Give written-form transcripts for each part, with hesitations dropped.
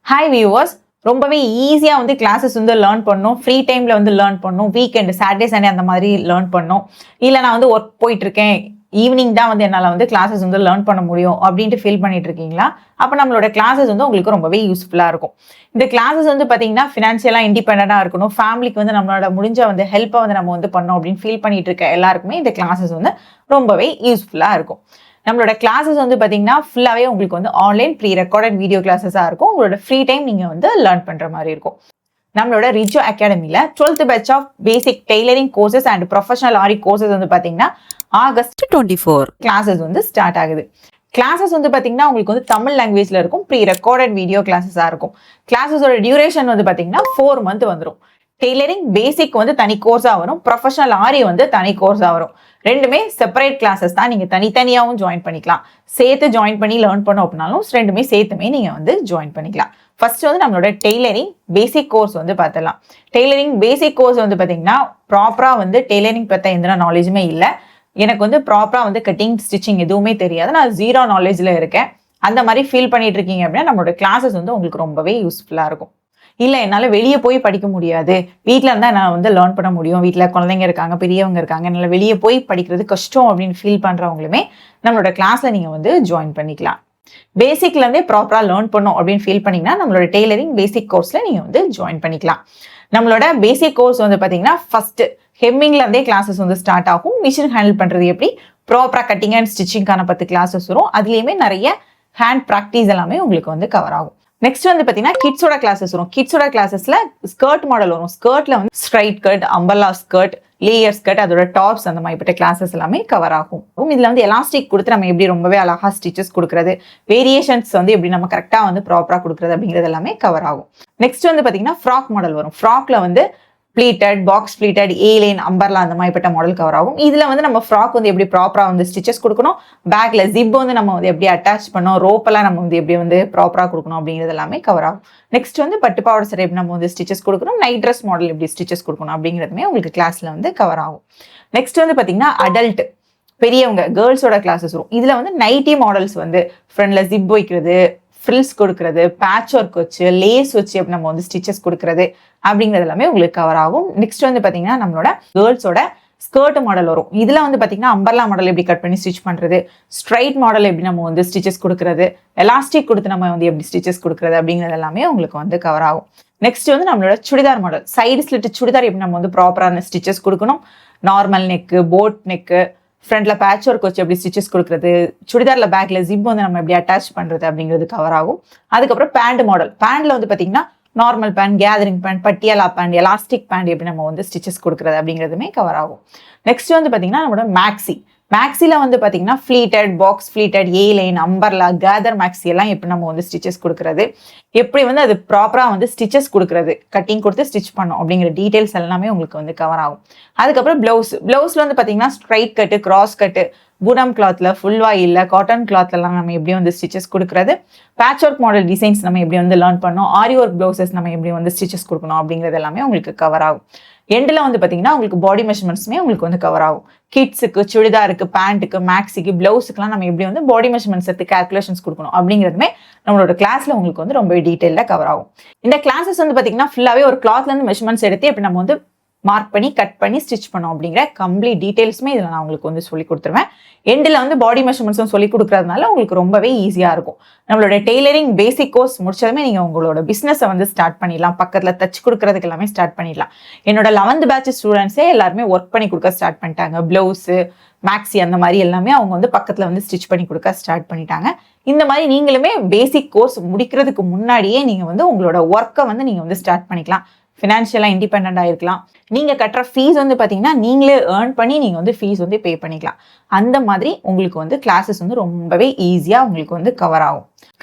Hi viewers, ரொம்பவே ஈஸியாக வந்து கிளாஸஸ் வந்து லேர்ன் பண்ணணும். ஃப்ரீ டைமில் வந்து லேர்ன் பண்ணணும். வீக்கெண்டு சாட்டர்டே சண்டே அந்த மாதிரி லேர்ன் பண்ணணும். இல்லை நான் வந்து ஒர்க் போயிட்டுருக்கேன், ஈவினிங் தான் வந்து என்னால் வந்து கிளாஸஸ் வந்து லேர்ன் பண்ண முடியும் அப்படின்ட்டு ஃபீல் பண்ணிட்டு இருக்கீங்களா? அப்போ நம்மளோட கிளாஸஸ் வந்து உங்களுக்கு ரொம்பவே யூஸ்ஃபுல்லாக இருக்கும். இந்த கிளாஸஸ் வந்து பார்த்தீங்கன்னா ஃபினான்ஷியலாக இண்டிபெண்டாக இருக்கணும், ஃபேமிலிக்கு வந்து நம்மளோட முடிஞ்ச வந்து ஹெல்ப்பை வந்து நம்ம வந்து பண்ணோம் அப்படின்னு ஃபீல் பண்ணிட்டு இருக்க எல்லாருக்குமே இந்த கிளாஸஸ் வந்து ரொம்பவே யூஸ்ஃபுல்லாக இருக்கும். நம்மளோட கிளாஸஸ் வந்து பார்த்தீங்கன்னா ஃபுல்லாகவே உங்களுக்கு வந்து ஆன்லைன் ப்ரீ ரெக்கார்டட் வீடியோ கிளாஸஸாக இருக்கும். உங்களோட ஃப்ரீ டைம் நீங்கள் வந்து லேர்ன் பண்ணுற மாதிரி இருக்கும். நம்மளோட ரிஜோ அகாடமியில் 12th batch of basic tailoring courses and professional aari courses வந்து பார்த்தீங்கன்னா ஆகஸ்ட் 24 கிளாஸஸ் வந்து ஸ்டார்ட் ஆகுது. கிளாஸஸ் வந்து பார்த்தீங்கன்னா உங்களுக்கு வந்து தமிழ் லாங்குவேஜில் இருக்கும். ப்ரீ ரெக்கார்டட் வீடியோ கிளாஸஸாக இருக்கும். கிளாஸஸோட டியூரேஷன் வந்து பார்த்தீங்கன்னா 4 மந்த் வந்துடும். டெய்லரிங் பேசிக் வந்து தனி கோர்ஸாக வரும், ப்ரொஃபஷனல் ஆரி வந்து தனி கோர்ஸாக வரும். ரெண்டுமே செப்பரேட் கிளாஸஸ் தான். நீங்கள் தனித்தனியாகவும் ஜாயின் பண்ணிக்கலாம், சேர்த்து ஜாயின் பண்ணி லேர்ன் பண்ணோம் அப்படின்னாலும் ரெண்டுமே சேர்த்துமே நீங்கள் வந்து ஜாயின் பண்ணிக்கலாம். ஃபர்ஸ்ட் வந்து நம்மளோட டெய்லரிங் பேசிக் கோர்ஸ் வந்து பார்த்துடலாம். டெய்லரிங் பேசிக் கோர்ஸ் வந்து பார்த்தீங்கன்னா ப்ராப்பராக வந்து டெய்லரிங் பற்றி எந்த நாலேஜுமே இல்லை. எனக்கு வந்து ப்ராப்பராக வந்து கட்டிங் ஸ்டிச்சிங் எதுவுமே தெரியாது, நான் 0 நாலேஜில் இருக்கேன், அந்த மாதிரி ஃபீல் பண்ணிட்டு இருக்கீங்க அப்படின்னா நம்மளோட கிளாஸஸ் வந்து உங்களுக்கு ரொம்பவே யூஸ்ஃபுல்லாக இருக்கும். இல்லை என்னால் வெளியே போய் படிக்க முடியாது, வீட்டில் இருந்தால் நான் வந்து லேர்ன் பண்ண முடியும், வீட்டில் குழந்தைங்க இருக்காங்க, பெரியவங்க இருக்காங்க, என்னால் வெளியே போய் படிக்கிறது கஷ்டம் அப்படின்னு ஃபீல் பண்ணுறவங்களுமே நம்மளோட கிளாஸில் நீங்கள் வந்து ஜாயின் பண்ணிக்கலாம். பேசிக்லேருந்தே ப்ராப்பராக லேர்ன் பண்ணோம் அப்படின்னு ஃபீல் பண்ணிங்கன்னா நம்மளோட டெய்லரிங் பேசிக் கோர்ஸில் நீங்கள் வந்து ஜாயின் பண்ணிக்கலாம். நம்மளோட பேசிக் கோர்ஸ் வந்து பார்த்தீங்கன்னா ஃபஸ்ட்டு ஹெம்மிங்லேருந்தே கிளாஸஸ் வந்து ஸ்டார்ட் ஆகும். மிஷின் ஹேண்டில் பண்ணுறது எப்படி, ப்ராப்பராக கட்டிங் அண்ட் ஸ்டிச்சிங்கான 10 கிளாஸஸ் வரும். அதுலேயுமே நிறைய ஹேண்ட் ப்ராக்டிஸ் எல்லாமே உங்களுக்கு வந்து கவர் ஆகும். நெக்ஸ்ட் வந்து பார்த்தீங்கன்னா கிட்ஸோட கிளாஸஸ் வரும். கிட்ஸோட கிளாஸஸ்ல ஸ்கர்ட் மாடல் வரும். ஸ்கர்ட்ல வந்து straight cut, umbrella skirt, layer skirt, அதோட டாப்ஸ், அந்த மாதிரிப்பட்ட கிளாஸஸ் எல்லாமே கவர் ஆகும். இதுல வந்து எலாஸ்டிக் கொடுத்து நம்ம எப்படி ரொம்பவே அழகா ஸ்டிச்சஸ் கொடுக்குறது, வேரியேஷன்ஸ் வந்து எப்படி நம்ம கரெக்டா வந்து ப்ராப்பரா கொடுக்குறது அப்படிங்கிறது எல்லாமே கவர் ஆகும். நெக்ஸ்ட் வந்து பார்த்தீங்கன்னா ஃப்ராக் மாடல் வரும். ஃப்ராக்ல வந்து pleated, box pleated, airline, umbrella அந்த மாதிரிப்பட்ட மாடல் கவர் ஆகும். இதில் வந்து நம்ம ஃப்ராக் வந்து எப்படி ப்ராப்பராக வந்து ஸ்டிச்சஸ் கொடுக்கணும், பேக்கில் ஜிப் வந்து நம்ம வந்து எப்படி அட்டாச் பண்ணோம், ரோப்பெல்லாம் நம்ம வந்து எப்படி வந்து ப்ராப்பராக கொடுக்கணும் அப்படிங்கிறது எல்லாமே கவர் ஆகும். நெக்ஸ்ட் வந்து பட்டு பாவாடை சட்டை எப்படி நம்ம வந்து ஸ்டிச்சஸ் கொடுக்கணும், நைட் ட்ரெஸ் மாடல் எப்படி ஸ்டிச்சஸ் கொடுக்கணும் அப்படிங்கிறதுமே உங்களுக்கு கிளாஸில் வந்து கவர் ஆகும். நெக்ஸ்ட் வந்து பார்த்தீங்கன்னா அடல்ட் பெரியவங்க கேர்ள்ஸோட கிளாஸஸ் வரும். இதில் வந்து நைட்டி மாடல்ஸ் வந்து ஃப்ரண்ட்ல ஜிப் வைக்கிறது, ஃப்ரில்ஸ் கொடுக்கறது, பேட்ச் ஒர்க் வச்சு, லேஸ் வச்சு எப்படி நம்ம வந்து ஸ்டிச்சஸ் கொடுக்கறது அப்படிங்கிறது எல்லாமே உங்களுக்கு கவர் ஆகும். நெக்ஸ்ட் வந்து பார்த்தீங்கன்னா நம்மளோட கேர்ள்ஸோட ஸ்கர்ட் மாடல் வரும். இதில் வந்து பார்த்தீங்கன்னா அம்பர்லா மாடல் எப்படி கட் பண்ணி ஸ்டிச் பண்ணுறது, ஸ்ட்ரைட் மாடல் எப்படி நம்ம வந்து ஸ்டிச்சஸ் கொடுக்கறது, எலாஸ்டிக் கொடுத்து நம்ம வந்து எப்படி ஸ்டிச்சஸ் கொடுக்கறது அப்படிங்கிறது எல்லாமே உங்களுக்கு வந்து கவர் ஆகும். நெக்ஸ்ட் வந்து நம்மளோட churidar model, side slit churidar எப்படி நம்ம வந்து ப்ராப்பரான ஸ்டிச்சஸ் கொடுக்கணும், நார்மல் நெக்கு, போட் நெக்கு, ஃப்ரண்ட்ல பேட்ச் ஒர்க் வச்சு எப்படி ஸ்டிச்சஸ் கொடுக்குறது, சுடிதாரில் பேக்ல ஜிப் வந்து நம்ம எப்படி அட்டாச் பண்ணுறது அப்படிங்கிறது கவர் ஆகும். அதுக்கப்புறம் பேண்ட் மாடல், பேண்ட்ல வந்து பார்த்தீங்கன்னா normal pant, gathering pant, Patiala pant, elastic pant எப்படி நம்ம வந்து ஸ்டிச்சஸ் கொடுக்குறது அப்படிங்கிறதுமே கவர் ஆகும். நெக்ஸ்ட் வந்து பார்த்தீங்கன்னா நம்மளோட மேக்ஸி, மேக்ஸியில் வந்து பார்த்தீங்கன்னா ஃப்ளீட்டட், பாக்ஸ் ஃப்ளீட்டட், ஏ லைன், அம்பர்லா, கேதர் மேக்ஸி எல்லாம் எப்படி நம்ம வந்து ஸ்டிச்சஸ் கொடுக்குறது, எப்படி வந்து அது ப்ராப்பராக வந்து ஸ்டிச்சஸ் கொடுக்குறது, கட்டிங் கொடுத்து ஸ்டிச் பண்ணோம் அப்படிங்கிற டீட்டெயில்ஸ் எல்லாமே உங்களுக்கு வந்து கவர் ஆகும். அதுக்கப்புறம் பிளவுஸில் வந்து பார்த்தீங்கன்னா ஸ்ட்ரைட் கட்டு, கிராஸ் கட்டு, பூனம் கிளாத்ல, ஃபுல் வாயில்ல, காட்டன் கிளாத்லாம் நம்ம எப்படி வந்து ஸ்டிச்சஸ் கொடுக்குறது, பேட்ச் ஒர்க் மாடல் டிசைன்ஸ் நம்ம எப்படி வந்து லேர்ன் பண்ணோம், ஆரி ஒர்க் பிளவுசஸ் நம்ம எப்படி வந்து ஸ்டிச்சஸ் கொடுக்கணும் அப்படிங்கிறது எல்லாமே உங்களுக்கு கவர் ஆகும். எண்டில் வந்து பார்த்தீங்கன்னா உங்களுக்கு பாடி மெஷர்மெண்ட்ஸுமே உங்களுக்கு வந்து கவர் ஆகும். கிட்ஸுக்கு, சுடிதாருக்கு, பேண்ட்டுக்கு, மேக்ஸிக்கு, பிளவுஸுக்குலாம் நம்ம எப்படி வந்து பாடி மெஷர்மெண்ட்ஸ் எடுத்து கால்குலேஷன்ஸ் கொடுக்கணும் அப்படிங்கிறதுமே நம்மளோட கிளாஸ்ல உங்களுக்கு வந்து ரொம்ப டீட்டெயிலாக கவர் ஆகும். இந்த கிளாஸஸ் வந்து பார்த்தீங்கன்னா ஃபுல்லாகவே ஒரு கிளாத்லேருந்து மெஷர்மெண்ட்ஸ் எடுத்து எப்படி நம்ம வந்து மார்க் பண்ணி கட் பண்ணி ஸ்டிச் பண்ணோம் அப்படிங்கிற கம்ப்ளீட் டீட்டெயில்ஸுமே இதில் நான் உங்களுக்கு வந்து சொல்லி கொடுத்துருவேன். எண்டில் வந்து பாடி மெஷர்மெண்ட்ஸும் சொல்லி கொடுக்குறதுனால உங்களுக்கு ரொம்பவே ஈஸியாக இருக்கும். நம்மளோட டெய்லரிங் பேசிக் கோர்ஸ் முடிச்சதுமே நீங்கள் உங்களோட பிஸ்னஸை வந்து ஸ்டார்ட் பண்ணிடலாம், பக்கத்தில் தச்சு கொடுக்குறதுக்கு எல்லாமே ஸ்டார்ட் பண்ணிடலாம். என்னோட 11th பேட்ச் ஸ்டூடெண்ட்ஸே எல்லாருமே ஒர்க் பண்ணி கொடுக்க ஸ்டார்ட் பண்ணிட்டாங்க. பிளவுஸு, மேக்ஸி அந்த மாதிரி எல்லாமே அவங்க வந்து பக்கத்தில் வந்து ஸ்டிச் பண்ணி கொடுக்க ஸ்டார்ட் பண்ணிட்டாங்க. இந்த மாதிரி நீங்களுமே பேசிக் கோர்ஸ் முடிக்கிறதுக்கு முன்னாடியே நீங்கள் வந்து உங்களோட ஒர்க்கை வந்து நீங்கள் வந்து ஸ்டார்ட் பண்ணிக்கலாம். ஃபினான்ஷியலாக இண்டிபெண்டாக இருக்கலாம். நீங்கள் கட்டுற ஃபீஸ் வந்து பார்த்தீங்கன்னா நீங்களே ஏர்ன் பண்ணி நீங்கள் வந்து ஃபீஸ் வந்து பே பண்ணிக்கலாம். அந்த மாதிரி உங்களுக்கு வந்து கிளாஸஸ் வந்து ரொம்பவே ஈஸியாக உங்களுக்கு வந்து கவர் ஆகும்.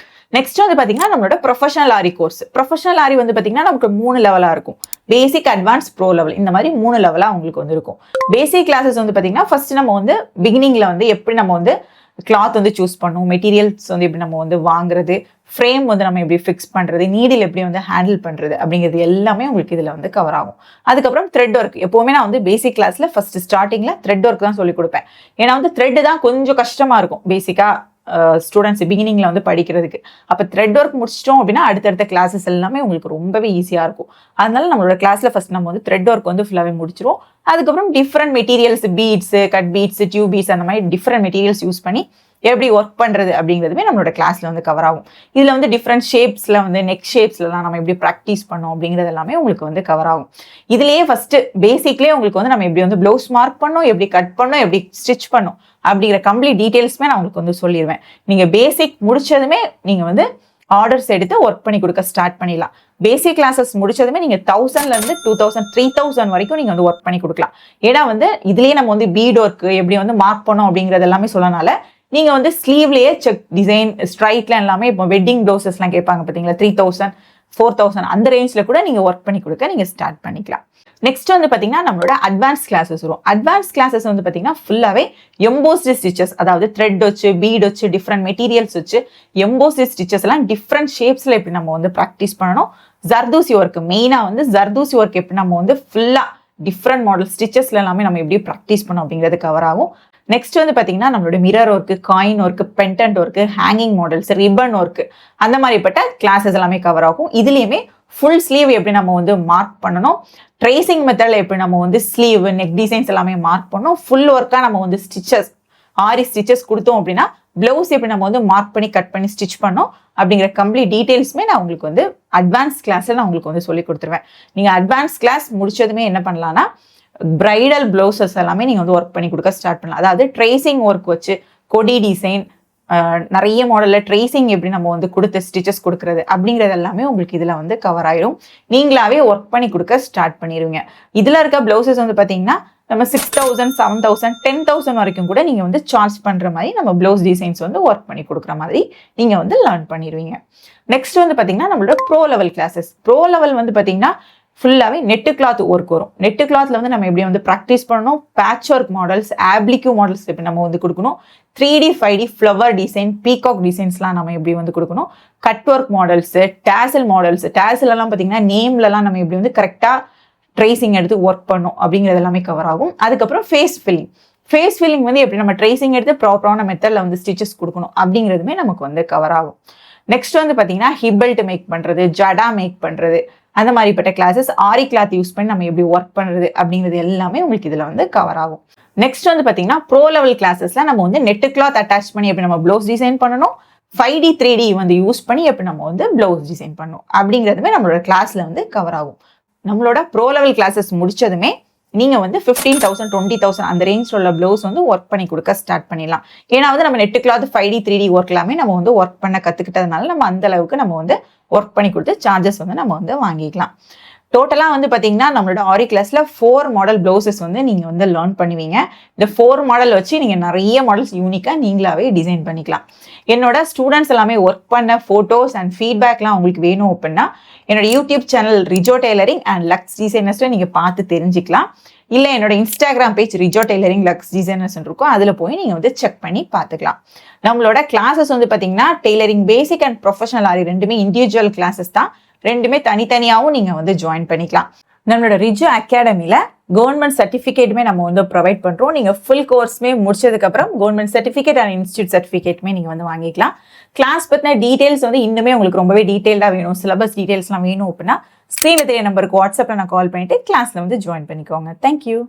நெக்ஸ்ட் வந்து பார்த்தீங்கன்னா நம்மளோட ப்ரொஃபஷனல் ஆரி கோர்ஸ். ப்ரொஃபஷனல் ஆரி வந்து பார்த்தீங்கன்னா நமக்கு 3 லெவலாக இருக்கும். பேசிக், அட்வான்ஸ், ப்ரோ லெவல், இந்த மாதிரி 3 லெவலாக உங்களுக்கு வந்து இருக்கும். பேசிக் கிளாஸஸ் வந்து பார்த்தீங்கன்னா ஃபர்ஸ்ட் நம்ம வந்து பிகினிங்ல வந்து எப்படி நம்ம வந்து கிளாத் வந்து சூஸ் பண்ணும், மெட்டீரியல்ஸ் வந்து எப்படி நம்ம வந்து வாங்குறது, ஃப்ரேம் வந்து நம்ம எப்படி ஃபிக்ஸ் பண்ணுறது, நீடில் எப்படி வந்து ஹேண்டில் பண்ணுறது அப்படிங்கிறது எல்லாமே உங்களுக்கு இதில் வந்து கவர் ஆகும். அதுக்கப்புறம் த்ரெட் ஒர்க், எப்போவுமே நான் வந்து பேசிக் கிளாஸில் ஃபர்ஸ்ட் ஸ்டார்டிங்கில் த்ரெட் ஒர்க் தான் சொல்லிக் கொடுப்பேன். ஏன்னா வந்து த்ரெட்டு தான் கொஞ்சம் கஷ்டமாக இருக்கும். பேசிக்காக ஸ்டூடெண்ட்ஸ் பிகினிங்ல வந்து படிக்கிறதுக்கு. அப்போ த்ரெட் ஒர்க் முடிச்சிட்டோம் அப்படின்னா அடுத்தடுத்த கிளாஸஸ் எல்லாமே உங்களுக்கு ரொம்பவே ஈஸியாக இருக்கும். அதனால நம்மளோட கிளாஸ்ல ஃபர்ஸ்ட் நம்ம வந்து த்ரெட் ஒர்க் வந்து ஃபுல்லாகவே முடிச்சிரும். அதுக்கப்புறம் different materials, beads, cut beads, tube beads, அந்த மாதிரி டிஃப்ரெண்ட் மெட்டீரியல்ஸ் யூஸ் பண்ணி எப்படி ஒர்க் பண்ணுறது அப்படிங்கிறதுமே நம்மளோட கிளாஸில் வந்து கவர் ஆகும். இதில் வந்து டிஃப்ரெண்ட் ஷேப்ஸில் வந்து நெக் ஷேப்ஸ்லாம் நம்ம எப்படி ப்ராக்டிஸ் பண்ணோம் அப்படிங்கிறது எல்லாமே உங்களுக்கு வந்து கவர் ஆகும். இதுலேயே ஃபஸ்ட்டு பேசிக்லேயே உங்களுக்கு வந்து நம்ம எப்படி வந்து ப்ளவுஸ் மார்க் பண்ணோம், எப்படி கட் பண்ணோம், எப்படி ஸ்டிச் பண்ணோம் அப்படிங்கிற கம்ப்ளீட் டீட்டெயில்ஸுமே நான் உங்களுக்கு வந்து சொல்லிடுவேன். நீங்கள் பேசிக் முடிச்சதுமே நீங்கள் வந்து ஆர்டர்ஸ் எடுத்து ஒர்க் பண்ணி கொடுக்க ஸ்டார்ட் பண்ணிடலாம். பேசிக் கிளாஸஸ் முடிச்சதுமே நீங்க 1000லேருந்து 2000, 3000 வரைக்கும் நீங்க வந்து ஒர்க் பண்ணி கொடுக்கலாம். ஏன்னா வந்து இதுலயே நம்ம வந்து பீட் ஒர்க் எப்படி வந்து மார்க் பண்ணோம் அப்படிங்கிறது எல்லாமே சொல்லனால நீங்க வந்து ஸ்லீவ்லயே செக் டிசைன், ஸ்ட்ரைட்ல எல்லாமே இப்போ வெட்டிங் ப்ளவுசஸ்லாம் கேட்பாங்க பார்த்தீங்களா, 3000, 4000 அந்த ரேஞ்சில் கூட நீங்க ஒர்க் பண்ணி கொடுக்க நீங்க ஸ்டார்ட் பண்ணிக்கலாம். நெக்ஸ்ட் வந்து பாத்தீங்கன்னா நம்மளோட அட்வான்ஸ் கிளாஸஸ் வரும். அட்வான்ஸ் கிளாஸஸ் வந்து பாத்தீங்கன்னா ஃபுல்லாவே எம்போஸ்டு ஸ்டிச்சஸ், அதாவது த்ரெட் வச்சு, பீட் வச்சு, டிஃப்ரெண்ட் மெட்டீரியல்ஸ் வச்சு எம்போஸ்டு ஸ்டிச்சஸ் எல்லாம் டிஃப்ரெண்ட் ஷேப்ஸ்ல எப்படி நம்ம வந்து ப்ராக்டிஸ் பண்ணணும். ஜர்தூசி ஒர்க், மெயினா வந்து ஜர்தூசி ஒர்க் எப்படி நம்ம வந்து ஃபுல்லா டிஃப்ரெண்ட் மாடல் ஸ்டிச்சஸ்ல எல்லாமே நம்ம எப்படி ப்ராக்டிஸ் பண்ணோம் அப்படிங்கிறது கவர் ஆகும். நெக்ஸ்ட் வந்து பாத்தீங்கன்னா நம்மளோட mirror work, coin work, pendant work, hanging models, ribbon work, அந்த மாதிரிப்பட்ட கிளாஸஸ் எல்லாமே கவர் ஆகும். இதுலயுமே ஃபுல் ஸ்லீவ் எப்படி நம்ம வந்து மார்க் பண்ணணும், ட்ரேசிங் மெத்தட்ல எப்படி நம்ம வந்து ஸ்லீவ், நெக் டிசைன்ஸ் எல்லாமே மார்க் பண்ணணும், ஃபுல் ஒர்க்கா நம்ம வந்து ஸ்டிச்சஸ், ஆரி ஸ்டிச்சஸ் கொடுத்தோம் அப்படின்னா பிளவுஸ் எப்படி நம்ம வந்து மார்க் பண்ணி கட் பண்ணி ஸ்டிச் பண்ணோம் அப்படிங்கிற கம்ப்ளீட் டீடைல்ஸுமே நான் உங்களுக்கு வந்து அட்வான்ஸ் கிளாஸ்ல நான் உங்களுக்கு வந்து சொல்லி கொடுத்துருவேன். நீங்க அட்வான்ஸ் கிளாஸ் முடிச்சதுமே என்ன பண்ணலாம்னா பிரைடல் பிளவுசஸ் எல்லாமே நீங்க வந்து ஒர்க் பண்ணி கொடுக்க ஸ்டார்ட் பண்ணலாம். அதாவது ட்ரேசிங் ஒர்க் வச்சு கொடி டிசைன், நிறைய மாடல்ல ட்ரேசிங் எப்படி நம்ம வந்து கொடுத்து ஸ்டிச்சஸ் கொடுக்கறது அப்படிங்கிறது எல்லாமே உங்களுக்கு இதுல வந்து கவர் ஆயிடும். நீங்களாவே ஒர்க் பண்ணி கொடுக்க ஸ்டார்ட் பண்ணிடுவீங்க. இதுல இருக்க பிளவுசஸ் வந்து பாத்தீங்கன்னா நம்ம 6000, 7000, 10,000 வரைக்கும் கூட நீங்க வந்து சார்ஜ் பண்ற மாதிரி நம்ம பிளவுஸ் டிசைன்ஸ் வந்து ஒர்க் பண்ணி கொடுக்குற மாதிரி நீங்க வந்து லேர்ன் பண்ணிடுவீங்க. நெக்ஸ்ட் வந்து பாத்தீங்கன்னா நம்மளோட bro level classes. Bro level வந்து பாத்தீங்கன்னா ஃபுல்லாவே நெட்டு கிளாத் ஒர்க் வரும். நெட்டு கிளாத்ல வந்து நம்ம எப்படி வந்து ப்ராக்டிஸ் பண்ணணும், patch work models, oblique models எப்படி நம்ம வந்து கொடுக்கணும், 3D 5D flower design, peacock டிசைன்ஸ்லாம் நம்ம எப்படி வந்து கொடுக்கணும், cut work models, dazzle models, dazzle எல்லாம் பார்த்தீங்கன்னா நேம்லலாம் நம்ம எப்படி வந்து கரெக்டாக ட்ரேசிங் எடுத்து ஒர்க் பண்ணும் அப்படிங்கிறது எல்லாமே கவர் ஆகும். அதுக்கப்புறம் ஃபேஸ் ஃபில்லிங். ஃபேஸ் ஃபில்லிங் வந்து எப்படி நம்ம ட்ரேசிங் எடுத்து ப்ராப்பரான மெத்தட்ல வந்து ஸ்டிச்சஸ் கொடுக்கணும் அப்படிங்கிறதுமே நமக்கு வந்து கவர் ஆகும். நெக்ஸ்ட் வந்து பார்த்தீங்கன்னா ஹிபெல்ட் மேக் பண்ணுறது, ஜடா மேக் பண்ணுறது, அந்த மாதிரிப்பட்ட கிளாஸஸ், ஆரி கிளாத் யூஸ் பண்ணி நம்ம எப்படி ஒர்க் பண்ணுறது அப்படிங்கிறது எல்லாமே உங்களுக்கு இதில் வந்து கவர் ஆகும். நெக்ஸ்ட் வந்து பார்த்தீங்கன்னா ப்ரோ லெவல் கிளாஸஸ்ல நம்ம வந்து நெட்டு கிளாத் அட்டாச் பண்ணி எப்படி நம்ம ப்ளவுஸ் டிசைன் பண்ணணும், 5D 3D வந்து யூஸ் பண்ணி எப்படி நம்ம வந்து ப்ளவுஸ் டிசைன் பண்ணணும் அப்படிங்கிறதுமே நம்மளோட கிளாஸ்ல வந்து கவர் ஆகும். நம்மளோட ப்ரோ லெவல் கிளாஸஸ் முடிச்சதுமே நீங்க வந்து 15,000, 20,000 அந்த ரேஞ்சில் உள்ள பிளவுஸ் வந்து ஒர்க் பண்ணி கொடுக்க ஸ்டார்ட் பண்ணிடலாம். ஏன்னா வந்து நம்ம net cloth 5D 3D work எல்லாமே நம்ம வந்து ஒர்க் பண்ண கத்துக்கிட்டதுனால நம்ம அந்த அளவுக்கு நம்ம வந்து ஒர்க் பண்ணி கொடுத்து சார்ஜஸ் வந்து நம்ம வந்து வாங்கிக்கலாம். டோட்டலா வந்து பாத்தீங்கன்னா நம்மளோட ஆரி கிளாஸ்ல 4 மாடல் பிளவுசஸ் வந்து நீங்க வந்து லேர்ன் பண்ணுவீங்க. இந்த 4 மாடல் வச்சு நீங்க நிறைய மாடல்ஸ் யூனிக்கா நீங்களாவே டிசைன் பண்ணிக்கலாம். என்னோட ஸ்டூடெண்ட்ஸ் எல்லாமே ஒர்க் பண்ண போட்டோஸ் அண்ட் ஃபீட்பேக்லாம் உங்களுக்கு வேணும் அப்படின்னா என்னோட YouTube channel Rijo tailoring and lux டிசைனர்ஸ்ல நீங்க பார்த்து தெரிஞ்சுக்கலாம். இல்லை என்னோட Instagram page Rijo tailoring lux designers இருக்கும், அதில் போய் நீங்கள் வந்து செக் பண்ணி பார்த்துக்கலாம். நம்மளோட கிளாஸஸ் வந்து பார்த்தீங்கன்னா டெய்லரிங் பேசிக் அண்ட் ப்ரொஃபஷனல் ஆரி ரெண்டுமே இண்டிவிஜுவல் கிளாஸஸ் தான். ரெண்டுமே தனித்தனியாகவும் நீங்கள் வந்து ஜாயின் பண்ணிக்கலாம். நம்மளோட ரிஜோ அகாடமியில் கவர்மெண்ட் சர்டிஃபிகேட்டுமே நம்ம வந்து ப்ரொவைட் பண்ணுறோம். நீங்கள் ஃபுல் கோர்ஸ்மே முடிச்சதுக்கப்புறம் கவர்மெண்ட் சர்டிஃபிகேட் அண்ட் இன்ஸ்டியூட் சர்டிஃபிகேட்டுமே நீங்கள் வந்து வாங்கிக்கலாம். கிளாஸ் பற்றின டீட்டெயில்ஸ் வந்து இன்னுமே உங்களுக்கு ரொம்பவே டீட்டெயில்டாக வேணும், சிலபஸ் டீட்டெயில்ஸ்லாம் வேணும் அப்படின்னா ஸ்க்ரீனில் தெரிய நம்பருக்கு வாட்ஸ்அப்பில் நான் கால் பண்ணிவிட்டு கிளாஸில் வந்து ஜாயின் பண்ணிக்கோங்க. தேங்க்யூ.